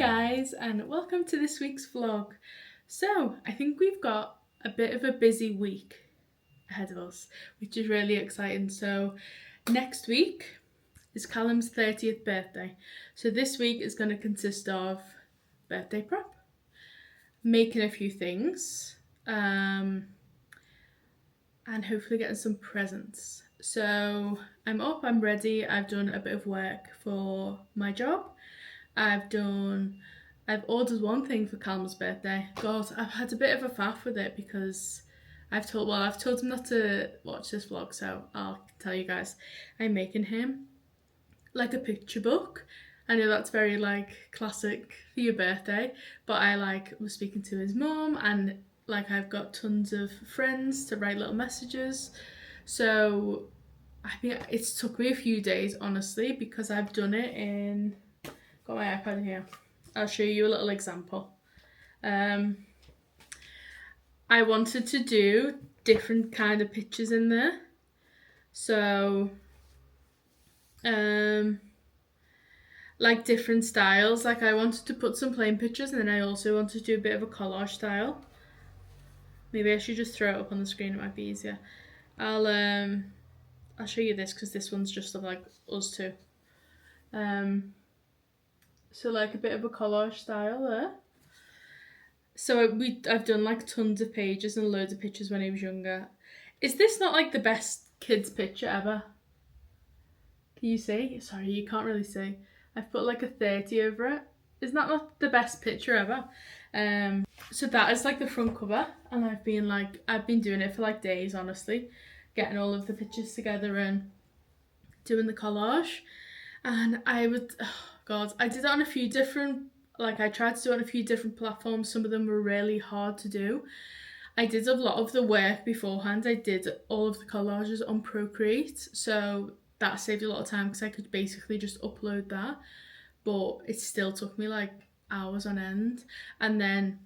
guys, and welcome to this week's vlog. So I think we've got a bit of a busy week ahead of us, which is really exciting. So next week is Callum's 30th birthday. So this week is going to consist of birthday prep, making a few things, and hopefully getting some presents. So I'm up, I'm ready, I've done a bit of work for my job. I've ordered one thing for Callum's birthday. God, I've had a bit of a faff with it because I've told him not to watch this vlog, so I'll tell you guys. I'm making him like a picture book. I know that's very like classic for your birthday, but I was speaking to his mum, and I've got tons of friends to write little messages. So I think it's took me a few days, honestly, because I've done it in, got my iPad here. I'll show you a little example. I wanted to do different kind of pictures in there. So, like different styles. Like I wanted to put some plain pictures, and then I also wanted to do a bit of a collage style. Maybe I should just throw it up on the screen, it might be easier. I'll show you this because this one's just of like us two. So like a bit of a collage style there. So I've done like tons of pages and loads of pictures when he was younger. Is this not like the best kids picture ever? Can you see? Sorry, you can't really see. I've put like a 30 over it. Isn't that not the best picture ever? So that is like the front cover, and I've been doing it for like days, honestly, getting all of the pictures together and doing the collage. And I did it on a few different, I tried to do it on a few different platforms. Some of them were really hard to do. I did a lot of the work beforehand. I did all of the collages on Procreate, so that saved a lot of time because I could basically just upload that, but it still took me like hours on end. And then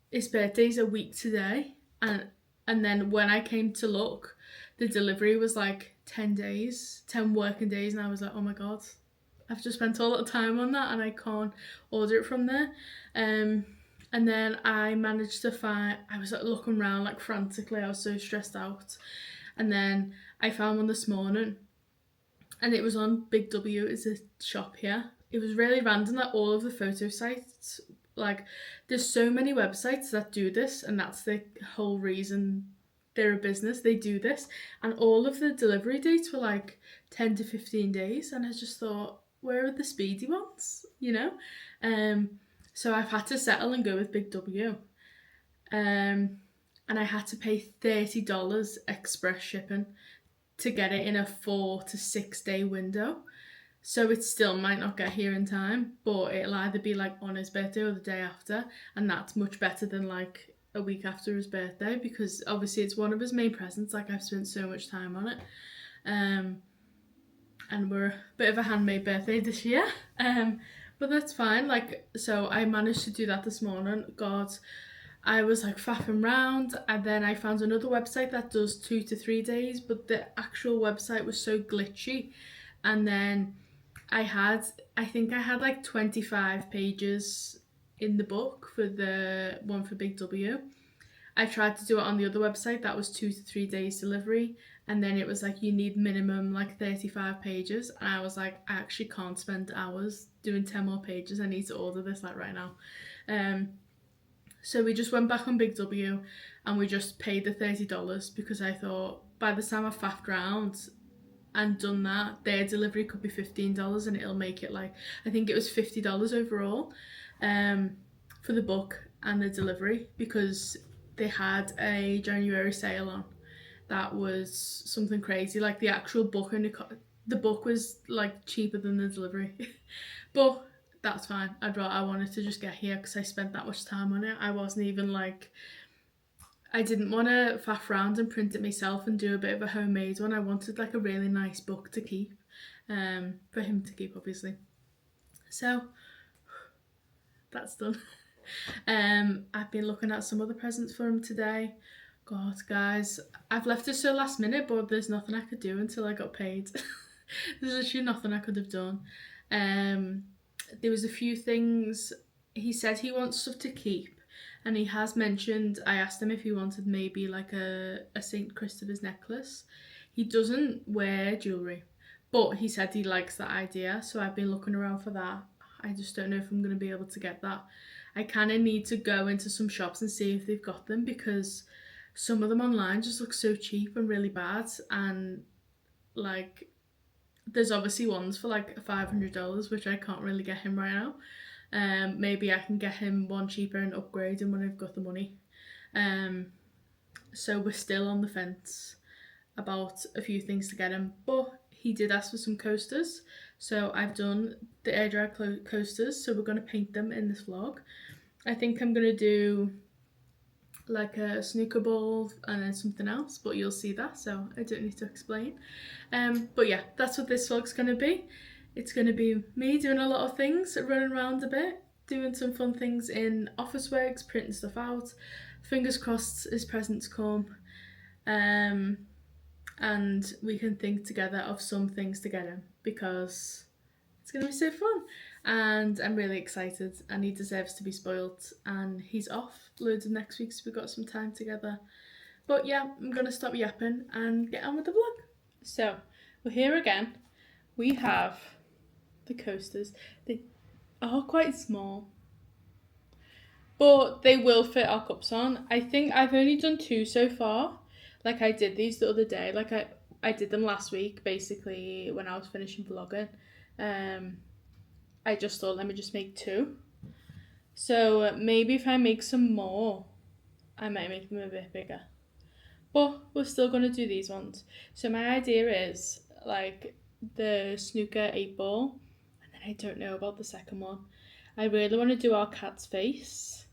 his birthday's a week today, and then when I came to look, the delivery was like 10 working days, and I was like, oh my god, I've just spent all that time on that and I can't order it from there. And then I managed to find, I was like looking around like frantically, I was so stressed out, and then I found one this morning, and it was on Big W. It's a shop here. It was really random that all of the photo sites, there's so many websites that do this, and that's the whole reason they're a business. They do this, and all of the delivery dates were like 10 to 15 days, and I just thought, where are the speedy ones, you know? So I've had to settle and go with Big W. And I had to pay $30 express shipping to get it in a 4 to 6 day window. So it still might not get here in time, but it'll either be like on his birthday or the day after, and that's much better than like a week after his birthday, because obviously it's one of his main presents. Like, I've spent so much time on it, and we're a bit of a handmade birthday this year, but that's fine. So I managed to do that this morning. God, I was like faffing around, and then I found another website that does 2 to 3 days, but the actual website was so glitchy. And then I think I had like 25 pages in the book for the one for Big W. I tried to do it on the other website, that was 2 to 3 days delivery, and then it was like, you need minimum like 35 pages, and I was like, I actually can't spend hours doing 10 more pages, I need to order this like right now. So we just went back on Big W and we just paid the $30, because I thought by the time I faffed around and done that, their delivery could be $15, and it'll make it like, I think it was $50 overall for the book and the delivery, because they had a January sale on that was something crazy. Like the actual book and the book was like cheaper than the delivery. But that's fine. I wanted to just get here because I spent that much time on it. I wasn't even like, I didn't want to faff around and print it myself and do a bit of a homemade one. I wanted like a really nice book to keep, for him to keep, obviously. So that's done. I've been looking at some other presents for him today. God, guys, I've left it so last minute, but there's nothing I could do until I got paid. There's literally nothing I could have done. there was a few things. He said he wants stuff to keep, and he has mentioned, I asked him if he wanted maybe like a St. Christopher's necklace. He doesn't wear jewellery, but he said he likes that idea, so I've been looking around for that. I just don't know if I'm going to be able to get that. I kind of need to go into some shops and see if they've got them, because some of them online just look so cheap and really bad, and like there's obviously ones for like $500, which I can't really get him right now. Maybe I can get him one cheaper and upgrade him when I've got the money. So we're still on the fence about a few things to get him, but he did ask for some coasters, so I've done the air dry coasters, so we're going to paint them in this vlog. I think I'm going to do like a snooker ball and then something else, but you'll see that, so I don't need to explain. But yeah, that's what this vlog's going to be. It's going to be me doing a lot of things, running around a bit, doing some fun things in Officeworks, printing stuff out. Fingers crossed as presents come, and we can think together of some things to get him, because it's going to be so fun. And I'm really excited, and he deserves to be spoilt, and he's off loads of next week, so we've got some time together. But yeah, I'm going to stop yapping and get on with the vlog. So, we're here again. We have the coasters. They are quite small, but they will fit our cups on. I think I've only done 2 so far. Like, I did these the other day. Like, I did them last week, basically, when I was finishing vlogging. I just thought, let me just make 2. So maybe if I make some more, I might make them a bit bigger. But we're still going to do these ones. So my idea is like the snooker 8-ball, and then I don't know about the second one. I really want to do our cat's face,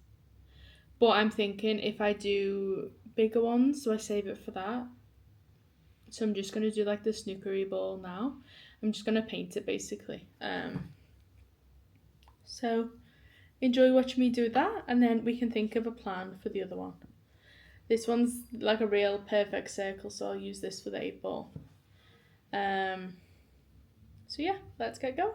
but I'm thinking if I do bigger ones, do I save it for that? So I'm just going to do like the snookery ball now. I'm just going to paint it basically. So enjoy watching me do that, and then we can think of a plan for the other one. This one's like a real perfect circle, so I'll use this for the 8-ball. So yeah, let's get going.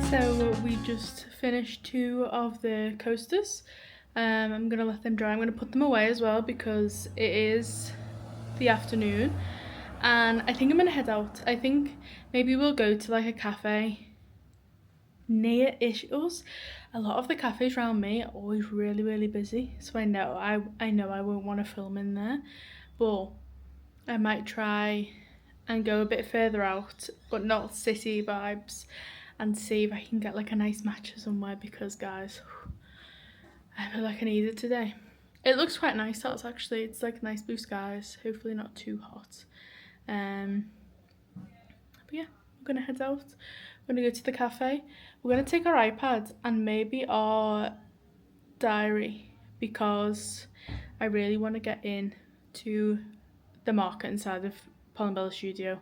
So we just finished 2 of the coasters. I'm going to let them dry. I'm going to put them away as well because it is the afternoon, and I think I'm going to head out. I think maybe we'll go to like a cafe near-ish us. A lot of the cafes around me are always really busy, so I know I won't want to film in there, but I might try and go a bit further out, but not city vibes, and see if I can get like a nice matcha somewhere, because guys, I feel like I need it today. It looks quite nice out actually. It's like nice blue skies, hopefully not too hot. But yeah, I'm gonna head out. We're gonna go to the cafe. We're gonna take our iPad and maybe our diary, because I really want to get in to the market inside of PalombellaStudio.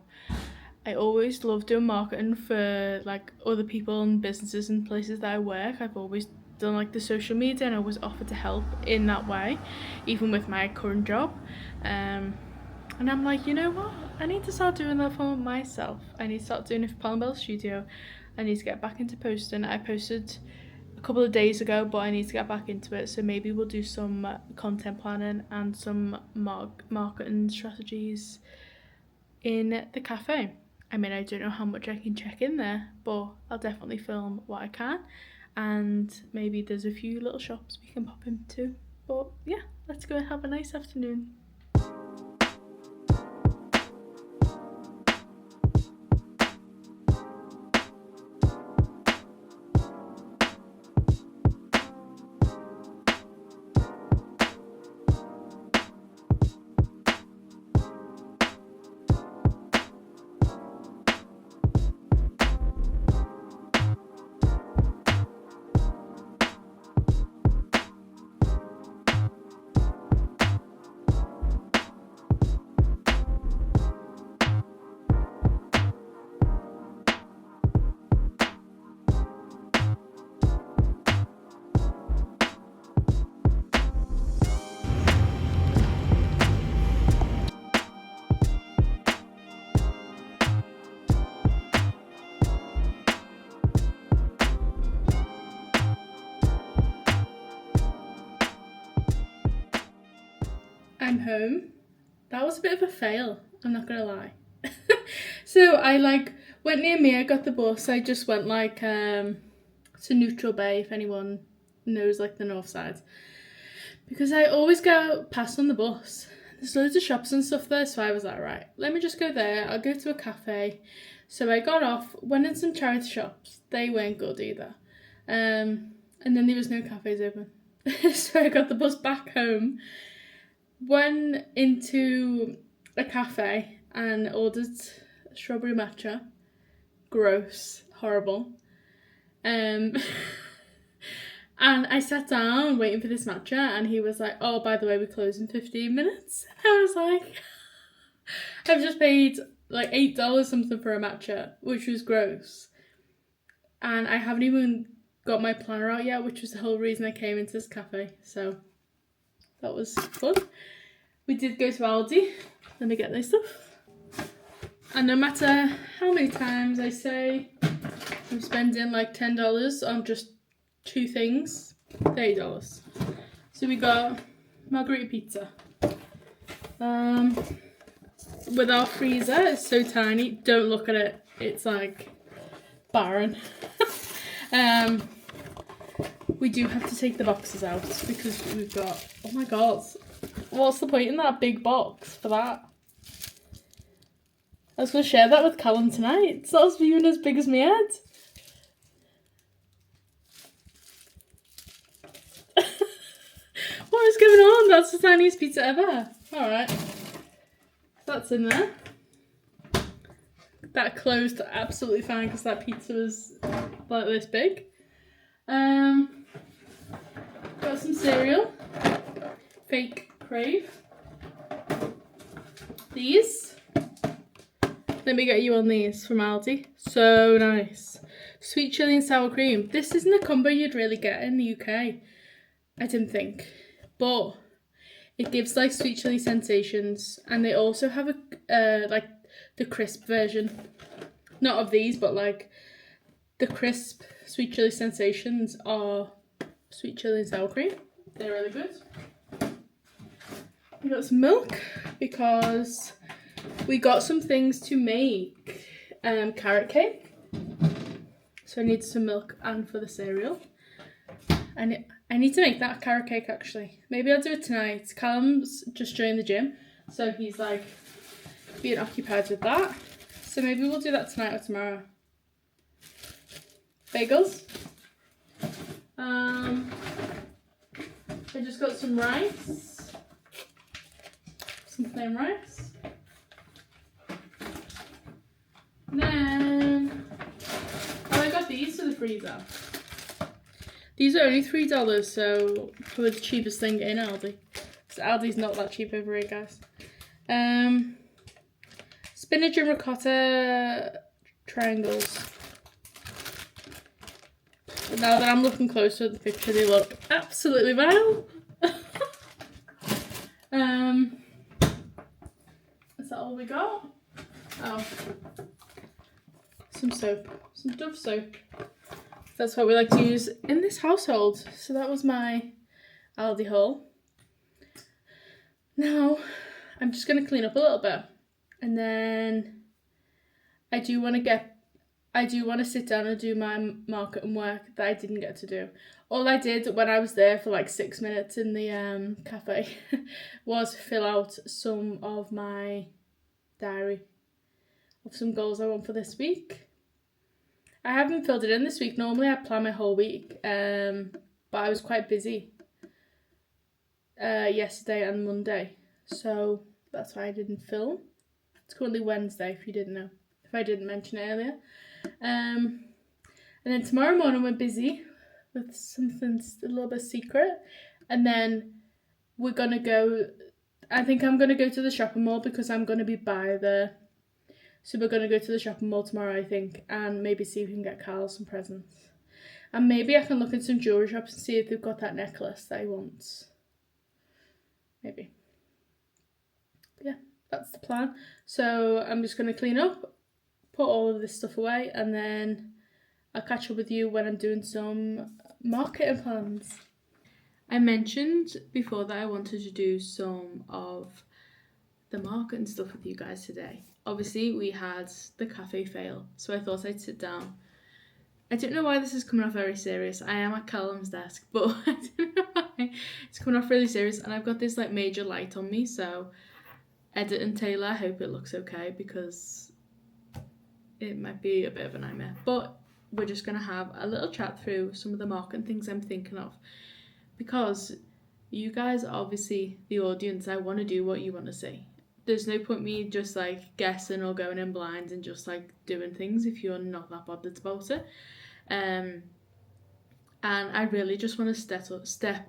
I always love doing marketing for like other people and businesses and places that I work. I've always done like the social media, and I always offered to help in that way, even with my current job. And I'm like, you know what? I need to start doing that for myself. I need to start doing it for PalombellaStudio. I need to get back into posting. I posted a couple of days ago, but I need to get back into it. So maybe we'll do some content planning and some marketing strategies in the cafe. I mean, I don't know how much I can check in there, but I'll definitely film what I can, and maybe there's a few little shops we can pop into. But yeah, let's go and have a nice afternoon. I'm home. That was a bit of a fail, I'm not gonna lie. So I went near me, I got the bus, I just went to Neutral Bay, if anyone knows the north side. Because I always go past on the bus. There's loads of shops and stuff there, so I was like, right, let me just go there, I'll go to a cafe. So I got off, went in some charity shops, they weren't good either. And then there was no cafes open. So I got the bus back home, went into a cafe and ordered strawberry matcha. Gross, horrible. And I sat down waiting for this matcha, and he was like, oh, by the way, we close in 15 minutes. And I was like, I've just paid $8 something for a matcha, which was gross. And I haven't even got my planner out yet, which was the whole reason I came into this cafe. So that was fun. We did go to Aldi. Let me get this stuff. And no matter how many times I say I'm spending $10 on just 2 things, $30. So we got margarita pizza. With our freezer, it's so tiny. Don't look at it. It's barren. We do have to take the boxes out because we've got, oh my god, what's the point in that big box for that? I was going to share that with Callum tonight. It's not even as big as my head. What is going on? That's the tiniest pizza ever. Alright. That's in there. That closed absolutely fine because that pizza was this big. Got some cereal. Fake Crave. These. Let me get you on these from Aldi. So nice. Sweet chilli and sour cream. This isn't a combo you'd really get in the UK. I didn't think. But it gives sweet chilli sensations. And they also have the crisp version. Not of these, but the crisp sweet chilli sensations are sweet chilli and sour cream. They're really good. We got some milk because we got some things to make carrot cake. So I need some milk and for the cereal. And I need to make that carrot cake actually. Maybe I'll do it tonight. Callum's just joined the gym, so he's being occupied with that. So maybe we'll do that tonight or tomorrow. Bagels. I just got some rice. Some plain rice. And then, I got these for the freezer. These are only $3, so probably the cheapest thing in Aldi. Because Aldi's not that cheap over here, guys. Spinach and ricotta triangles. But now that I'm looking closer at the picture, they look absolutely vile. Is that all we got? Oh. Some soap. Some Dove soap. That's what we like to use in this household. So that was my Aldi haul. Now, I'm just going to clean up a little bit. And then I do want to sit down and do my marketing work that I didn't get to do. All I did when I was there for like 6 minutes in the cafe was fill out some of my diary of some goals I want for this week. I haven't filled it in this week. Normally I plan my whole week, but I was quite busy yesterday and Monday, so that's why I didn't film. It's currently Wednesday, if you didn't know, if I didn't mention it earlier. And then tomorrow morning we're busy with something a little bit secret, and then we're gonna go. I think I'm gonna go to the shopping mall because I'm gonna be by there. So we're gonna go to the shopping mall tomorrow, I think, and maybe see if we can get Carl some presents. And maybe I can look in some jewellery shops and see if they've got that necklace that he wants. Maybe. Yeah, that's the plan. So I'm just gonna clean up, put all of this stuff away, and then I'll catch up with you when I'm doing some marketing plans. I mentioned before that I wanted to do some of the marketing stuff with you guys today. Obviously, we had the cafe fail, so I thought I'd sit down. I don't know why this is coming off very serious. I am at Callum's desk, but I don't know why it's coming off really serious. And I've got this like major light on me, so Edit and Taylor, I hope it looks okay because it might be a bit of a nightmare. But we're just going to have a little chat through some of the marketing things I'm thinking of, because you guys are obviously the audience. I want to do what you want to see. There's no point me just like guessing or going in blind and just like doing things if you're not that bothered about it. And I really just want to step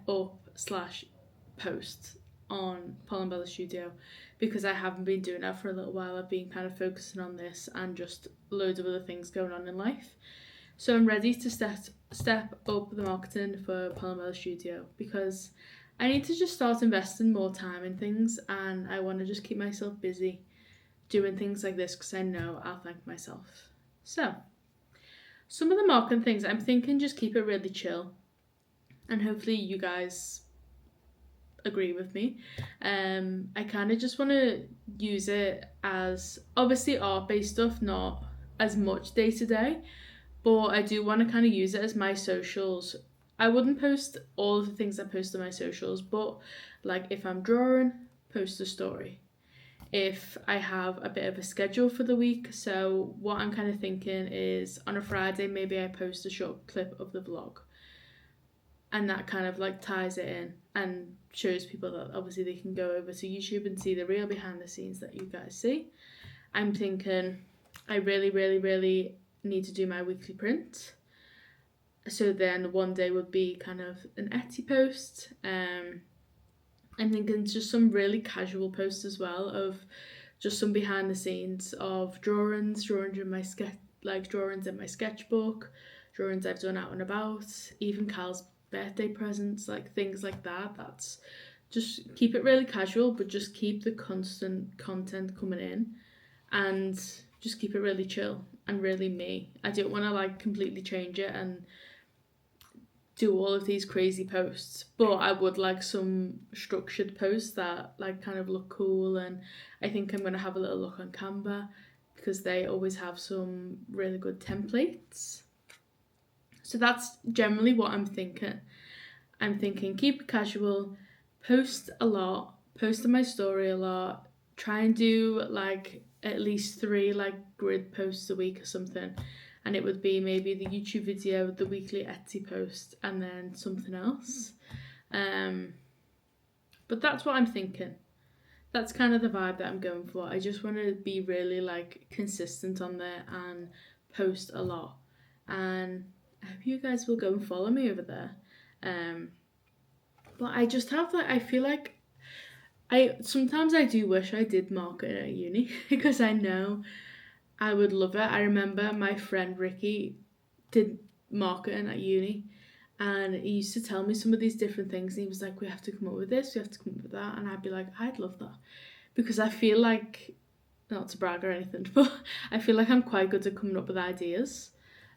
up / post on PalombellaStudio because I haven't been doing that for a little while. I've been kind of focusing on this and just loads of other things going on in life. So I'm ready to step up the marketing for PalombellaStudio because I need to just start investing more time in things, and I want to just keep myself busy doing things like this because I know I'll thank myself. So, some of the marketing things, I'm thinking just keep it really chill, and hopefully you guys agree with me. I kind of just want to use it as, obviously art-based stuff, not as much day to day, but I do want to kind of use it as my socials. I wouldn't post all of the things I post on my socials, but like if I'm drawing, post a story. If I have a bit of a schedule for the week, so what I'm kind of thinking is on a Friday, maybe I post a short clip of the vlog. And that kind of like ties it in and shows people that obviously they can go over to YouTube and see the real behind the scenes that you guys see. I'm thinking I really, really, really need to do my weekly print. So then one day would be kind of an Etsy post. I'm thinking just some really casual posts as well of just some behind the scenes of drawings in my drawings in my sketchbook, drawings I've done out and about, even Cal's birthday presents, like things like that. That's just keep it really casual, but just keep the constant content coming in and just keep it really chill and really me. I don't want to like completely change it and do all of these crazy posts, but I would like some structured posts that like kind of look cool, and I think I'm going to have a little look on Canva because they always have some really good templates. So that's generally what I'm thinking. I'm thinking keep it casual, post a lot, post on my story a lot, try and do like at least 3 like grid posts a week or something. And it would be maybe the YouTube video, the weekly Etsy post, and then something else. But that's what I'm thinking. That's kind of the vibe that I'm going for. I just want to be really like consistent on there and post a lot. And I hope you guys will go and follow me over there. But I just have like, I feel like sometimes I do wish I did marketing at uni because I know I would love it. I remember my friend Ricky did marketing at uni, and he used to tell me some of these different things, and he was like, we have to come up with this, we have to come up with that, and I'd be like, I'd love that, because I feel like, not to brag or anything, but I feel like I'm quite good at coming up with ideas,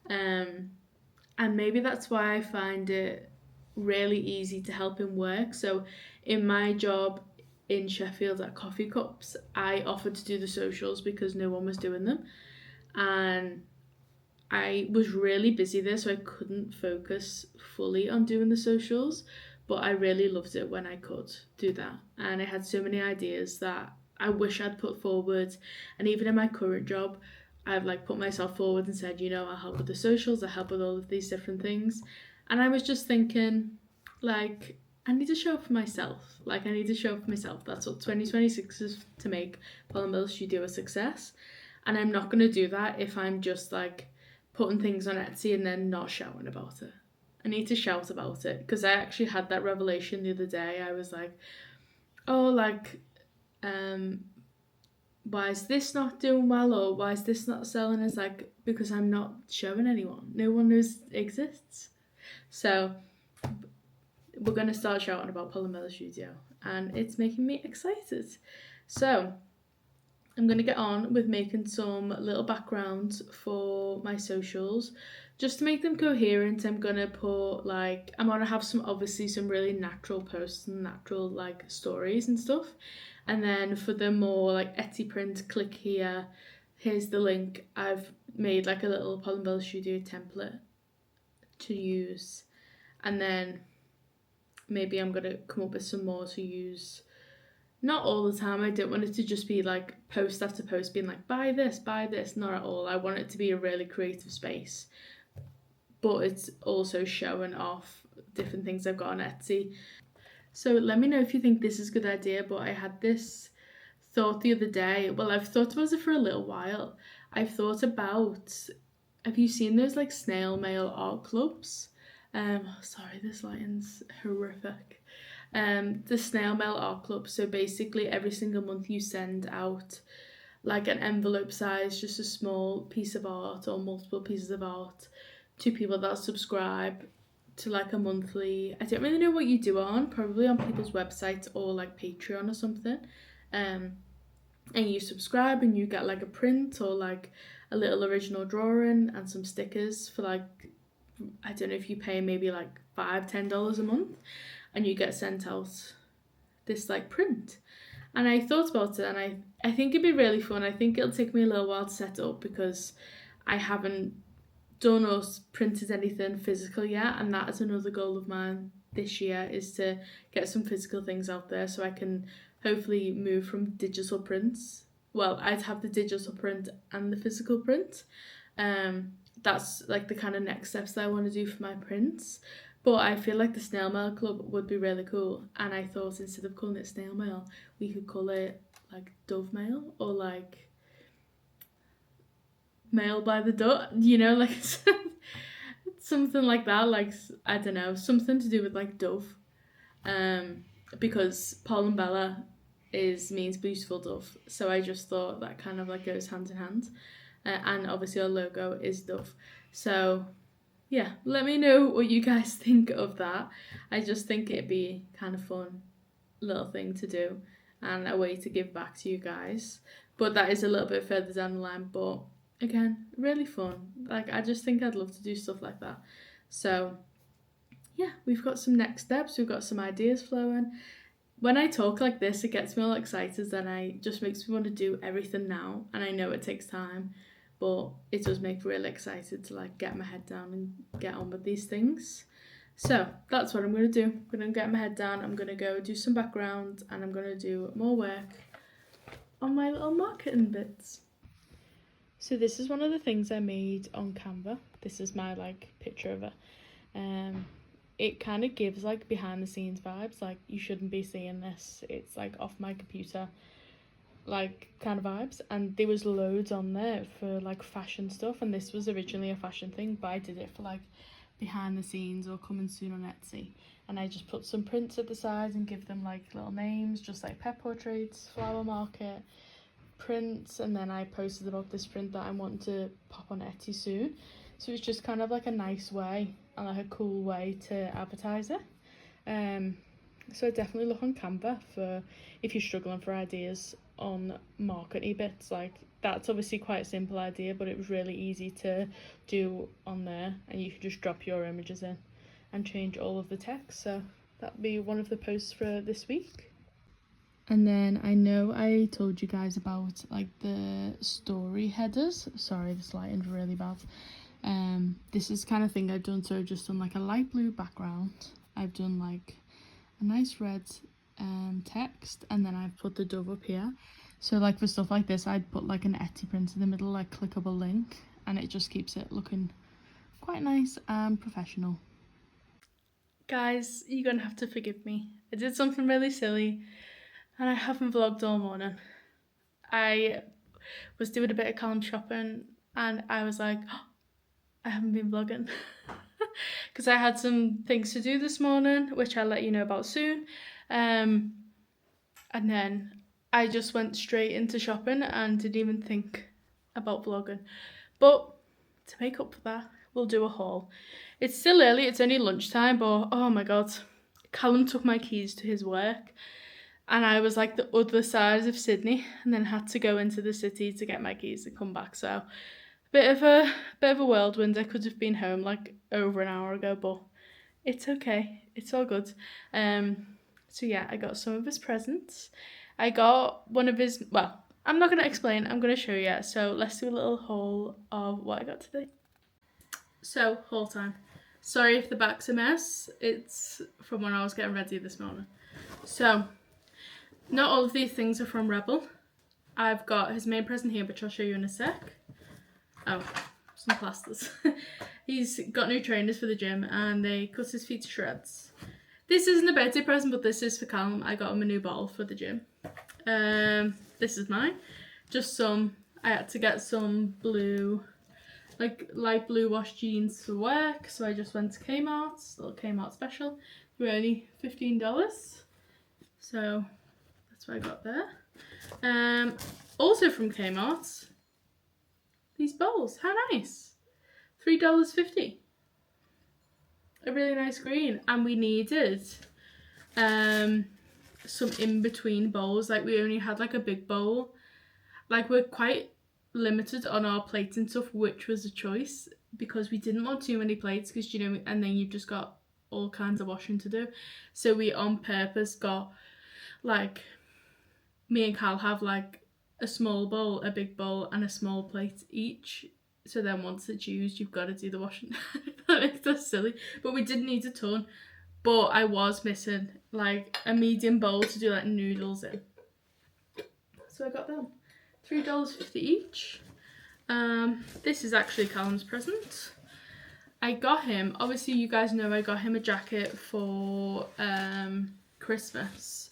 and maybe that's why I find it really easy to help him work. So in my job, in Sheffield at Coffee Cups, I offered to do the socials because no one was doing them, and I was really busy there, so I couldn't focus fully on doing the socials, but I really loved it when I could do that. And I had so many ideas that I wish I'd put forward. And even in my current job, I've like put myself forward and said, you know, I'll help with the socials, I'll help with all of these different things. And I was just thinking, like, I need to show up for myself. Like, I need to show up for myself. That's what 2026 is, to make PalombellaStudio a success. And I'm not going to do that if I'm just like putting things on Etsy and then not shouting about it. I need to shout about it, because I actually had that revelation the other day. I was like, oh, like, why is this not doing well, or why is this not selling? It's like, because I'm not showing anyone. No one knows it exists. So we're going to start shouting about PalombellaStudio, and it's making me excited. So I'm going to get on with making some little backgrounds for my socials. Just to make them coherent, I'm going to put like, I'm going to have some, obviously some really natural posts and natural like stories and stuff. And then for the more like Etsy print, click here. Here's the link. I've made like a little PalombellaStudio template to use. And then maybe I'm going to come up with some more to use. Not all the time. I don't want it to just be like post after post being like, buy this, not at all. I want it to be a really creative space, but it's also showing off different things I've got on Etsy. So let me know if you think this is a good idea, but I had this thought the other day. Well, I've thought about it for a little while. I've thought about, have you seen those like snail mail art clubs? Sorry, this lighting's horrific. The snail mail art club. So basically every single month you send out like an envelope size, just a small piece of art or multiple pieces of art to people that subscribe to like a monthly, I don't really know what you do on, probably on people's websites or like Patreon or something. And you subscribe and you get like a print or like a little original drawing and some stickers for like, I don't know, if you pay maybe like $5-10 a month, and you get sent out this like print. And I thought about it, and I think it'd be really fun. I think it'll take me a little while to set up because I haven't done or printed anything physical yet, and that is another goal of mine this year, is to get some physical things out there so I can hopefully move from digital prints. Well, I'd have the digital print and the physical print. That's like the kind of next steps that I want to do for my prints. But I feel like the snail mail club would be really cool, and I thought instead of calling it snail mail, we could call it like dove mail, or like mail by the dove, you know, like something like that, like, I don't know, something to do with like dove, because Palombella means beautiful dove, so I just thought that kind of like goes hand in hand, and obviously our logo is dove. So yeah, let me know what you guys think of that. I just think it'd be kind of fun little thing to do and a way to give back to you guys. But that is a little bit further down the line, but again, really fun. Like, I just think I'd love to do stuff like that. So yeah, we've got some next steps, we've got some ideas flowing. When I talk like this, it gets me all excited, and it just makes me want to do everything now, and I know it takes time, but it does make me really excited to like get my head down and get on with these things. So that's what I'm going to do. I'm going to get my head down, I'm going to go do some background, and I'm going to do more work on my little marketing bits. So this is one of the things I made on Canva. This is my like picture of it. It kind of gives like behind the scenes vibes, like you shouldn't be seeing this, it's like off my computer like kind of vibes. And there was loads on there for like fashion stuff, and this was originally a fashion thing, but I did it for like behind the scenes or coming soon on Etsy. And I just put some prints at the side and give them like little names, just like pet portraits, flower market, prints. And then I posted about this print that I want to pop on Etsy soon, so it's just kind of like a nice way and like a cool way to advertise it. So definitely look on Canva for if you're struggling for ideas on marketing bits. Like, that's obviously quite a simple idea, but it was really easy to do on there, and you can just drop your images in and change all of the text. So that'll be one of the posts for this week. And then I know I told you guys about like the story headers. Sorry, this lighting's really bad. This is kind of thing I've done. So I've just done like a light blue background. I've done like a nice red text, and then I've put the dove up here. So like for stuff like this, I'd put like an Etsy print in the middle, like clickable link, and it just keeps it looking quite nice and professional. Guys, you're gonna have to forgive me. I did something really silly and I haven't vlogged all morning. I was doing a bit of Callum shopping and I was like, oh, I haven't been vlogging. Because I had some things to do this morning, which I'll let you know about soon. And then I just went straight into shopping and didn't even think about vlogging. But to make up for that, we'll do a haul. It's still early, it's only lunchtime, but oh my god, Callum took my keys to his work and I was like the other side of Sydney and then had to go into the city to get my keys and come back. So bit of a whirlwind. I could have been home like over an hour ago, but it's okay. It's all good. So yeah, I got some of his presents. I got one of his, well, I'm not going to explain, I'm going to show you. So let's do a little haul of what I got today. So, haul time. Sorry if the back's a mess. It's from when I was getting ready this morning. So, not all of these things are from Rebel. I've got his main present here, which I'll show you in a sec. Oh, some plasters. He's got new trainers for the gym and they cut his feet to shreds. This isn't a birthday present, but this is for Callum. I got him a new bottle for the gym. This is mine. Just some, I had to get some blue, like light blue wash jeans for work. So I just went to Kmart, little Kmart special. They were only $15. So that's what I got there. Also from Kmart, these bowls. How nice. $3.50. A really nice green. And we needed some in-between bowls. Like we only had like a big bowl. Like we're quite limited on our plates and stuff, which was a choice because we didn't want too many plates because, you know, and then you've just got all kinds of washing to do. So we on purpose got like, me and Cal have like a small bowl, a big bowl and a small plate each. So then once it's used, you've got to do the washing. That makes us silly. But we didn't need a ton. But I was missing like a medium bowl to do like noodles in. So I got them. $3.50 each. This is actually Callum's present. I got him, obviously you guys know I got him a jacket for Christmas.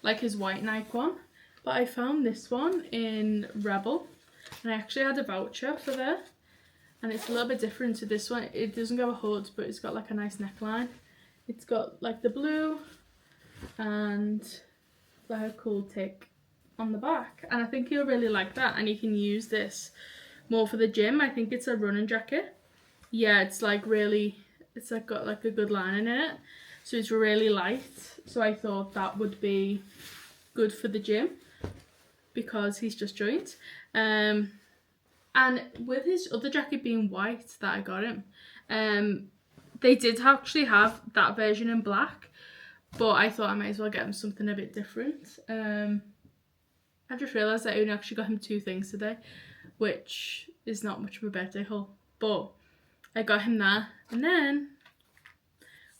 Like his white Nike one. But I found this one in Rebel. And I actually had a voucher for there. And it's a little bit different to this one. It doesn't go a hood, but it's got like a nice neckline. It's got like the blue and like a cool tick on the back. And I think you'll really like that. And you can use this more for the gym. I think it's a running jacket. Yeah, it's like really, it's like got like a good lining in it. So it's really light. So I thought that would be good for the gym because he's just joined. And with his other jacket being white that I got him, they did actually have that version in black, but I thought I might as well get him something a bit different. I just realised I only actually got him 2 things today, which is not much of a birthday haul, but I got him that. And then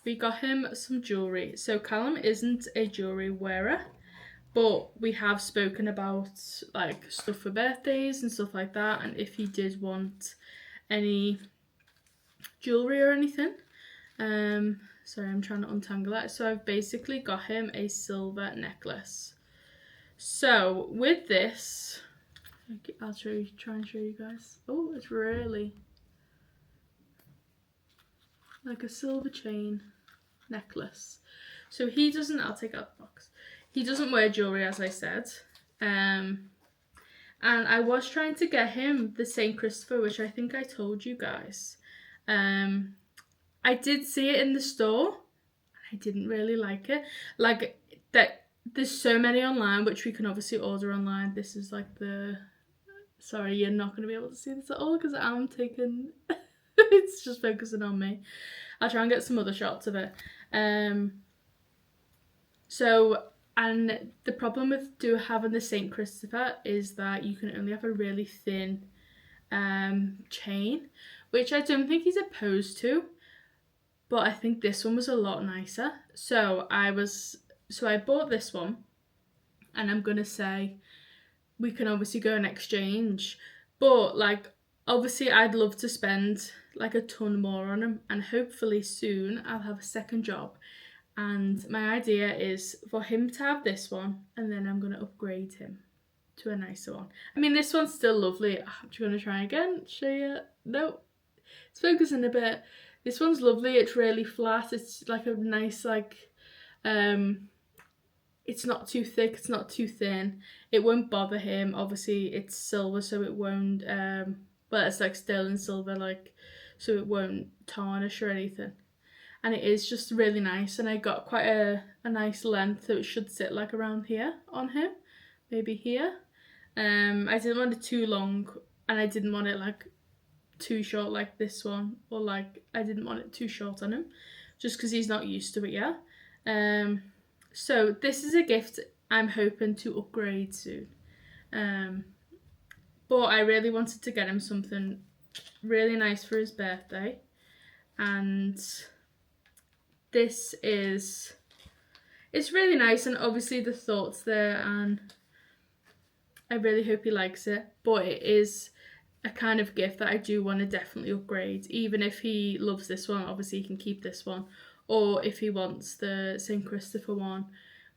we got him some jewellery. So Callum isn't a jewellery wearer, but we have spoken about like stuff for birthdays and stuff like that, and if he did want any jewellery or anything. Sorry, I'm trying to untangle it. So I've basically got him a silver necklace. So with this, I'll try and show you guys. Oh, it's really like a silver chain necklace. So he doesn't, I'll take out the box. He doesn't wear jewellery, as I said. And I was trying to get him the St. Christopher, which I think I told you guys. I did see it in the store. I didn't really like it. Like, that there's so many online, which we can obviously order online. This is like the... Sorry, you're not going to be able to see this at all because I'm taking... It's just focusing on me. I'll try and get some other shots of it. So And the problem with having the St. Christopher is that you can only have a really thin chain, which I don't think he's opposed to, but I think this one was a lot nicer. So I bought this one, and I'm gonna say we can obviously go and exchange, but like obviously I'd love to spend like a ton more on him, and hopefully soon I'll have a second job, and my idea is for him to have this one, and then I'm gonna upgrade him to a nicer one. I mean, this one's still lovely. Do you want to try again? Show you? No, it's focusing a bit. This one's lovely. It's really flat. It's like a nice it's not too thick, it's not too thin. It won't bother him. Obviously it's silver, so it won't well, it's like sterling silver, like, so it won't tarnish or anything. And it is just really nice, and I got quite a nice length, so it should sit like around here on him, maybe here. I didn't want it too long, and I didn't want it like too short like this one, or like I didn't want it too short on him, just because he's not used to it yet. So this is a gift I'm hoping to upgrade soon. But I really wanted to get him something really nice for his birthday, and it's really nice, and obviously the thought's there, and I really hope he likes it. But it is a kind of gift that I do want to definitely upgrade. Even if he loves this one, obviously he can keep this one, or if he wants the St. Christopher one,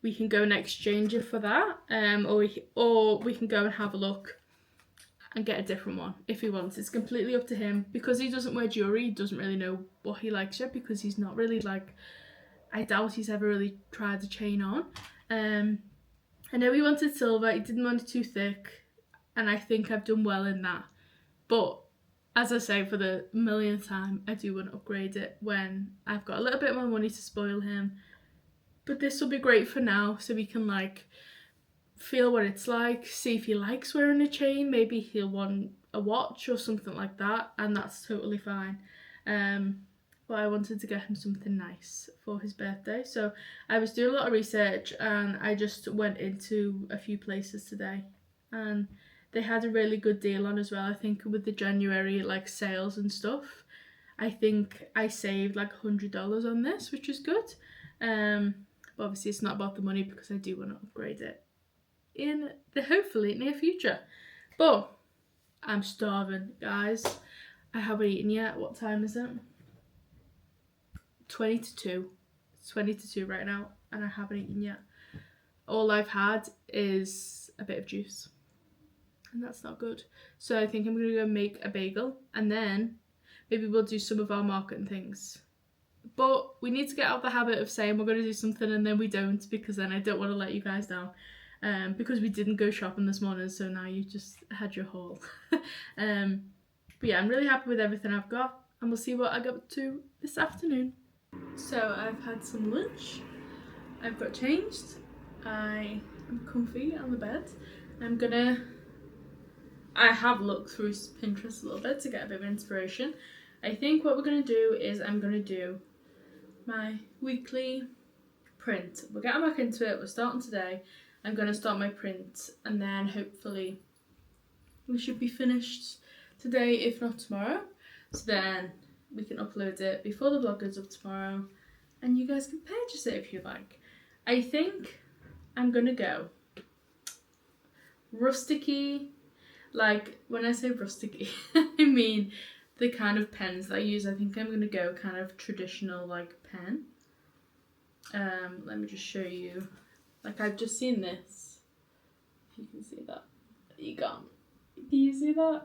we can go and exchange it for that, or we can go and have a look and get a different one if he wants. It's completely up to him, because he doesn't wear jewelry. He doesn't really know what he likes yet, because he's not really like, I doubt he's ever really tried the chain on. I know he wanted silver, he didn't want it too thick, and I think I've done well in that. But as I say for the millionth time, I do want to upgrade it when I've got a little bit more money to spoil him. But this will be great for now, so we can like feel what it's like, see if he likes wearing a chain. Maybe he'll want a watch or something like that, and that's totally fine. But I wanted to get him something nice for his birthday, so I was doing a lot of research, and I just went into a few places today, and they had a really good deal on as well. I think with the January like sales and stuff, I think I saved like $100 on this, which is good. But obviously it's not about the money, because I do want to upgrade it in the hopefully near future. But I'm starving, guys. I haven't eaten yet. What time is it? 20 to 2. It's 20 to 2 right now, and I haven't eaten yet. All I've had is a bit of juice, and that's not good. So I think I'm gonna go make a bagel, and then maybe we'll do some of our marketing things. But we need to get out of the habit of saying we're going to do something and then we don't, because then I don't want to let you guys down. Because we didn't go shopping this morning, so now you just had your haul. But yeah, I'm really happy with everything I've got, and we'll see what I get up to this afternoon. So I've had some lunch, I've got changed, I am comfy on the bed. I have looked through Pinterest a little bit to get a bit of inspiration. I think what we're going to do is I'm going to do my weekly print. We're getting back into it, we're starting today. I'm going to start my print, and then hopefully we should be finished today, if not tomorrow. So then we can upload it before the vlog goes up tomorrow, and you guys can purchase it if you like. I think I'm going to go rusticy. Like, when I say rusticy, I mean the kind of pens that I use. I think I'm going to go kind of traditional, like, pen. Let me just show you. Like, I've just seen this. If you can see that. You can't. Can you see that?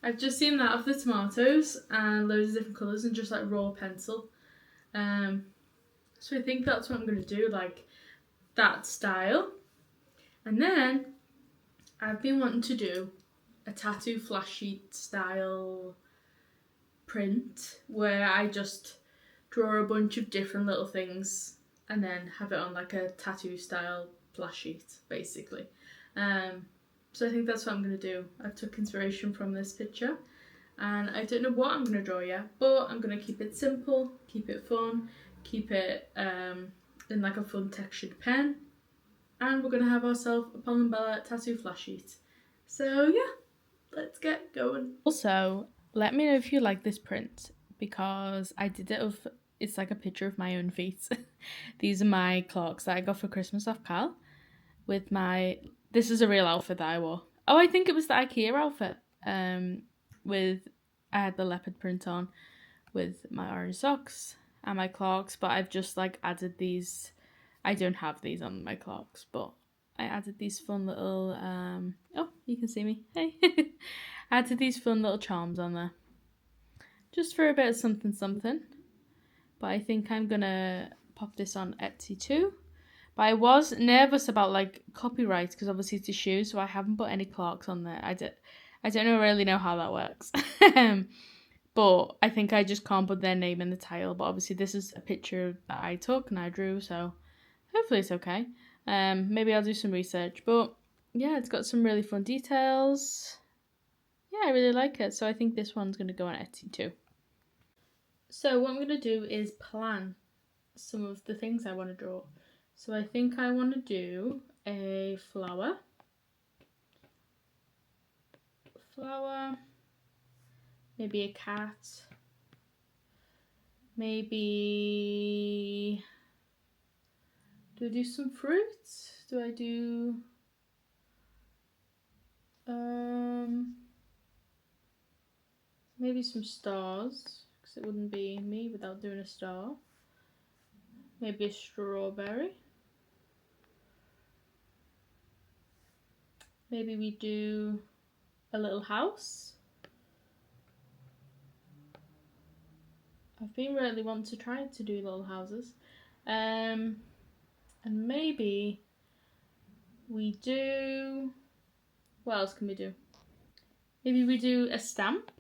I've just seen that of the tomatoes and loads of different colours and just, like, raw pencil. So I think that's what I'm going to do, like, that style. And then I've been wanting to do a tattoo flash sheet style print where I just draw a bunch of different little things and then have it on like a tattoo style flash sheet, basically. So I think that's what I'm going to do. I took inspiration from this picture, and I don't know what I'm going to draw yet, but I'm going to keep it simple, keep it fun, keep it in like a fun textured pen, and we're going to have ourselves a Palombella tattoo flash sheet. So yeah, let's get going. Also, let me know if you like this print, because I did it of, it's like a picture of my own feet. These are my clogs that I got for Christmas off Cal with my, this is a real outfit that I wore. Oh, I think it was the IKEA outfit. With, I had the leopard print on with my orange socks and my clogs, but I've just like added these. I don't have these on my clogs, but I added these fun little, oh, you can see me, hey. I added these fun little charms on there. Just for a bit of something something. But I think I'm gonna pop this on Etsy too. But I was nervous about like copyright, because obviously it's a shoe, so I haven't put any clocks on there. I don't really know how that works. But I think I just can't put their name in the title. But obviously this is a picture that I took and I drew, so hopefully it's okay. Maybe I'll do some research. But yeah, it's got some really fun details. Yeah, I really like it. So I think this one's going to go on Etsy too. So what I'm going to do is plan some of the things I want to draw. So I think I want to do a flower, maybe a cat, maybe, do I do some fruits? Do I do, maybe some stars, because it wouldn't be me without doing a star. Maybe a strawberry. Maybe we do a little house. I've been really wanting to try to do little houses. And maybe we do, what else can we do? Maybe we do a stamp.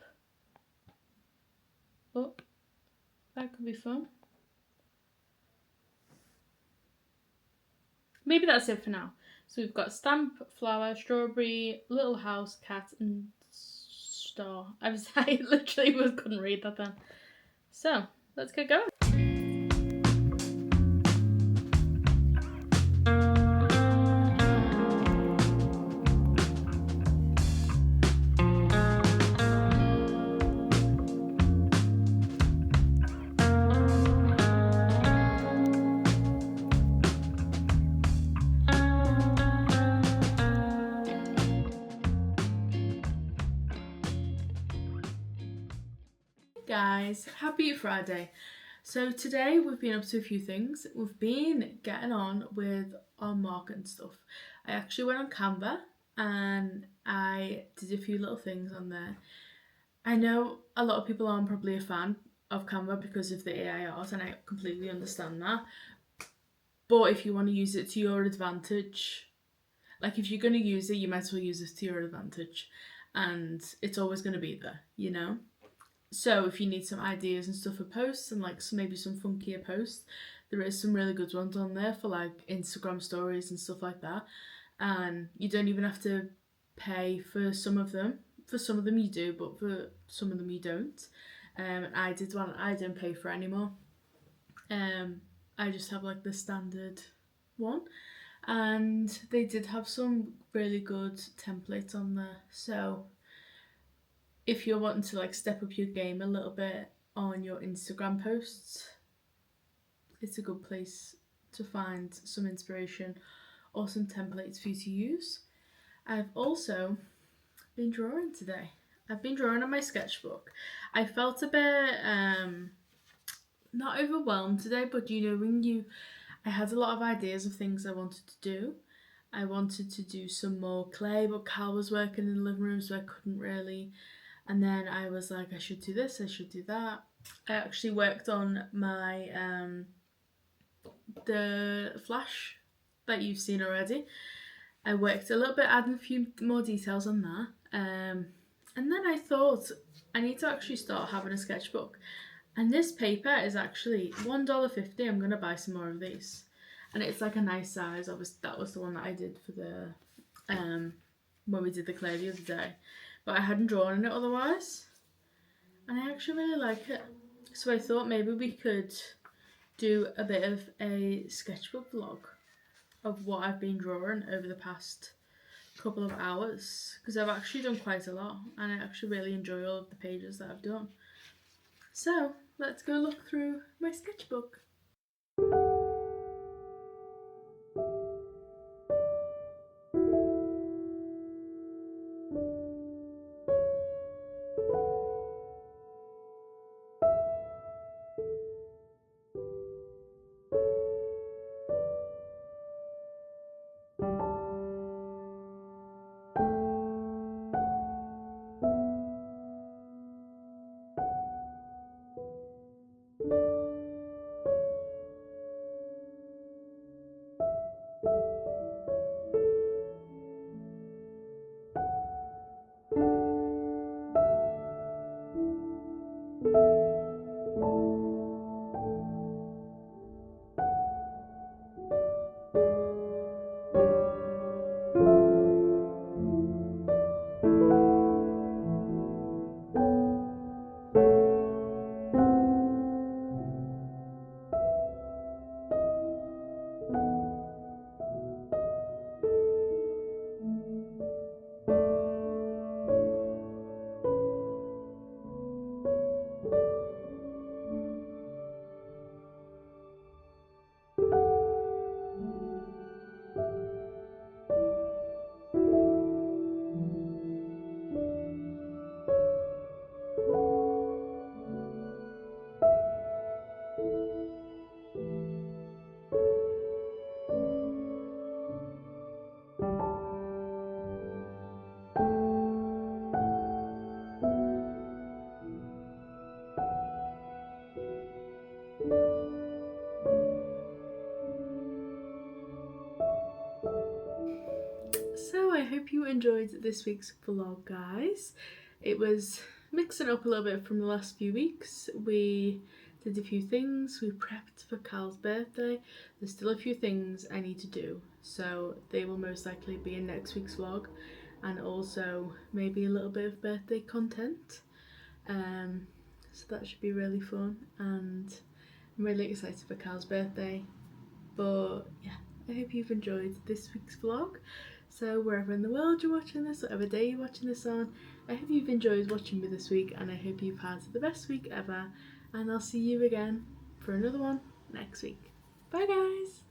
Oh, that could be fun. Maybe that's it for now. So we've got stamp, flower, strawberry, little house, cat, and star. I literally couldn't read that then. So let's get going. Guys, happy Friday. So today we've been up to a few things. We've been getting on with our marketing stuff. I actually went on Canva and I did a few little things on there. I know a lot of people aren't probably a fan of Canva because of the AI art, and I completely understand that. But if you want to use it to your advantage, like if you're going to use it, you might as well use it to your advantage, and it's always going to be there, you know? So if you need some ideas and stuff for posts and like maybe some funkier posts, there is some really good ones on there for like Instagram stories and stuff like that. And you don't even have to pay for some of them. For some of them you do, but for some of them you don't. I did one, I don't pay for it anymore. I just have like the standard one. And they did have some really good templates on there. So if you're wanting to like step up your game a little bit on your Instagram posts, it's a good place to find some inspiration or some templates for you to use. I've also been drawing today. I've been drawing on my sketchbook. I felt a bit not overwhelmed today, but you know when I had a lot of ideas of things I wanted to do. I wanted to do some more clay, but Cal was working in the living room, so I couldn't really. And then I was like, I should do this, I should do that. I actually worked on my the flash that you've seen already. I worked a little bit, adding a few more details on that. And then I thought I need to actually start having a sketchbook. And this paper is actually $1.50. I'm gonna buy some more of these. And it's like a nice size. Obviously, that was the one that I did for the when we did the clay the other day. But I hadn't drawn on it otherwise. And I actually really like it. So I thought maybe we could do a bit of a sketchbook vlog. of what I've been drawing over the past couple of hours, because I've actually done quite a lot and I actually really enjoy all of the pages that I've done. So let's go look through my sketchbook. So I hope you enjoyed this week's vlog, guys. It was mixing up a little bit from the last few weeks. We did a few things, we prepped for Carl's birthday. There's still a few things I need to do, so they will most likely be in next week's vlog, and also maybe a little bit of birthday content. So that should be really fun, and I'm really excited for Carl's birthday. But yeah, I hope you've enjoyed this week's vlog. So wherever in the world you're watching this, whatever day you're watching this on, I hope you've enjoyed watching me this week, and I hope you've had the best week ever, and I'll see you again for another one next week. Bye guys!